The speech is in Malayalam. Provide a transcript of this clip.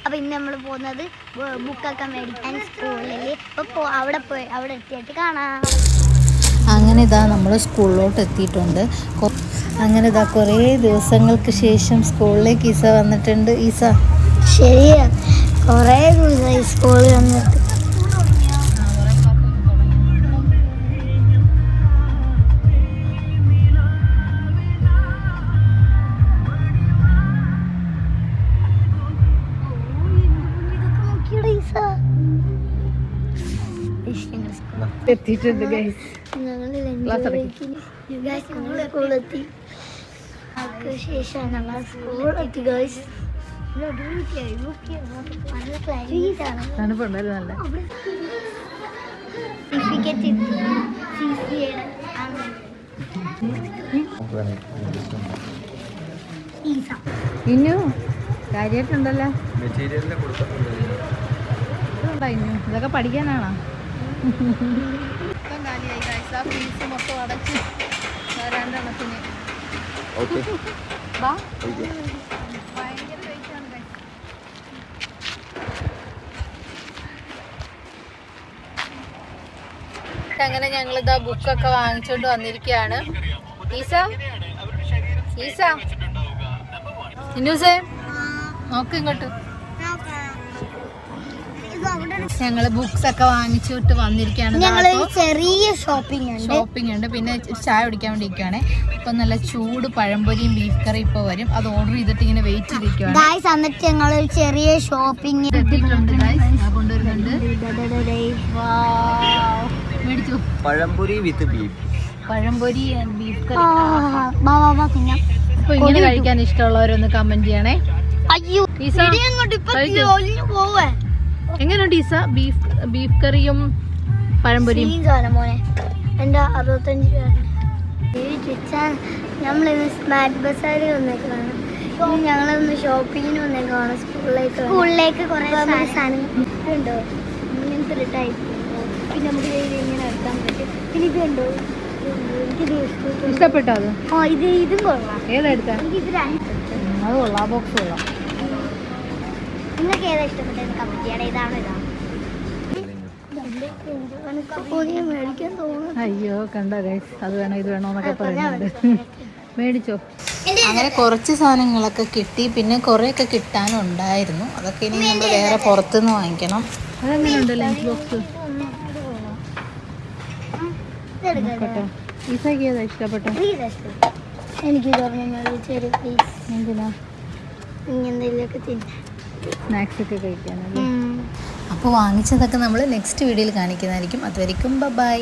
അപ്പൊ ഇന്ന് നമ്മൾ പോകുന്നത് ബുക്കൊക്കെ മേടിക്കാൻ സ്കൂളിൽ. അപ്പൊ അവിടെ എത്തിയിട്ട് കാണാം. അങ്ങനെ ഇതാ നമ്മൾ സ്കൂളിലോട്ട് എത്തിയിട്ടുണ്ട്. അങ്ങനെ ഇതാ കുറേ ദിവസങ്ങൾക്ക് ശേഷം സ്കൂളിലേക്ക് ഈസ വന്നിട്ടുണ്ട്. ഈസ ശരിയാ, കുറേ ദിവസമായി സ്കൂളിൽ വന്നിട്ട്. എത്തിയിട്ടുണ്ട് ഗൈസ്. സ്കൂളെത്തി ശേഷം ഞങ്ങൾ സ്കൂളെത്തി ഗൈസ്. തണുപ്പുണ്ടല്ലോ നല്ല. ഇന്നു കാര്യമായിട്ടുണ്ടല്ലോ. ഇന്നു ഇതൊക്കെ പഠിക്കാനാണോ? ഇപ്പം കാലിയായി ഗൈസ്. ആ ഫീസ് മൊത്തം അടച്ച് രണ്ടെണ്ണത്തിന് ഭയങ്കര പൈസയാണ് ഗൈസ്. അങ്ങനെ ഞങ്ങളിതാ ബുക്കൊക്കെ വാങ്ങിച്ചോണ്ട് വന്നിരിക്കുകയാണ്. ഈസ ഈസ ഇന്നൂസേ നോക്ക് ഇങ്ങോട്ട്. ഞങ്ങള് ബുക്സ് ഒക്കെ വാങ്ങിച്ചിട്ട് വന്നിരിക്കുകയാണ്. ചെറിയ ഷോപ്പിംഗ് ഉണ്ട്. പിന്നെ ചായ കുടിക്കാൻ വേണ്ടി ഇരിക്കുകയാണ്. ഇപ്പൊ നല്ല ചൂട് പഴംപൊരിയും ബീഫ് കറി ഇപ്പൊ വരും. അത് ഓർഡർ ചെയ്തിട്ട് ഇങ്ങനെ വെയിറ്റ് ചെയ്തിരിക്കുകയാണ്. എന്നിട്ട് ഞങ്ങൾ ചെറിയ ഷോപ്പിംഗ് എത്തിയിട്ടുണ്ട്. കൊണ്ടുവരുന്നുണ്ട്. മേടിച്ചു pazhampori with beef. Pazhampori and beef curry. അപ്പൊ ഇങ്ങനെ കഴിക്കാൻ ഇഷ്ടമുള്ളവരൊന്ന് കമന്റ് ചെയ്യണേ. അയ്യോ എങ്ങനെയുണ്ട് ഈസ ബീഫ് കറിയും പഴംപൊരിയും? മോനെ എൻ്റെ 65 നമ്മളിന്ന് സ്മാർട്ട് ബസാറിൽ വന്നേക്കാണ്. ഞങ്ങളൊന്ന് ഷോപ്പിങ്ങിന് വന്നേക്കാണ്. സ്കൂളിലേക്ക് കുറേ സാധനങ്ങളുണ്ടോ ഇങ്ങനത്തെ ടൈപ്പ്. പിന്നെ നമുക്ക് ഇങ്ങനെ എടുക്കാൻ പറ്റും. പിന്നെ ഇതുണ്ടോ, എനിക്കിത് ഇഷ്ടപ്പെട്ടോ? അത് ഇതും കൊള്ളാം. ഏതെടുത്താ? എനിക്കിത് അത് കൊള്ളാം. ബോക്സ് കൊള്ളാം. നിങ്ങൾക്ക് ഏതാ ഇഷ്ടപ്പെട്ടത് കമന്റ് ചെയ്യണം. ഇതാണ് മേടിക്കാൻ തോന്നുന്നു. അയ്യോ കണ്ടോ ഗൈസ്, അത് വേണോ ഇത് വേണോ എന്നൊക്കെ പറയുന്നുണ്ട്. മേടിച്ചോ. അങ്ങനെ കുറച്ച് സാധനങ്ങളൊക്കെ കിട്ടി. പിന്നെ കുറേയൊക്കെ കിട്ടാനുണ്ടായിരുന്നു. അതൊക്കെ ഇനി നമ്മൾ വേറെ പുറത്തുനിന്ന് വാങ്ങിക്കണം. അതെങ്ങനെയുണ്ട് ലഞ്ച് ബോക്സ്? ഈസയ്ക്ക് ഏതാ ഇഷ്ടപ്പെട്ട? എനിക്ക് എന്തിനാ സ്നാക്സ് ഒക്കെ കഴിക്കാനല്ലേ. അപ്പോൾ വാങ്ങിച്ചതൊക്കെ നമ്മൾ നെക്സ്റ്റ് വീഡിയോയിൽ കാണിക്കുന്നതായിരിക്കും. അതുവരെയും ബൈ.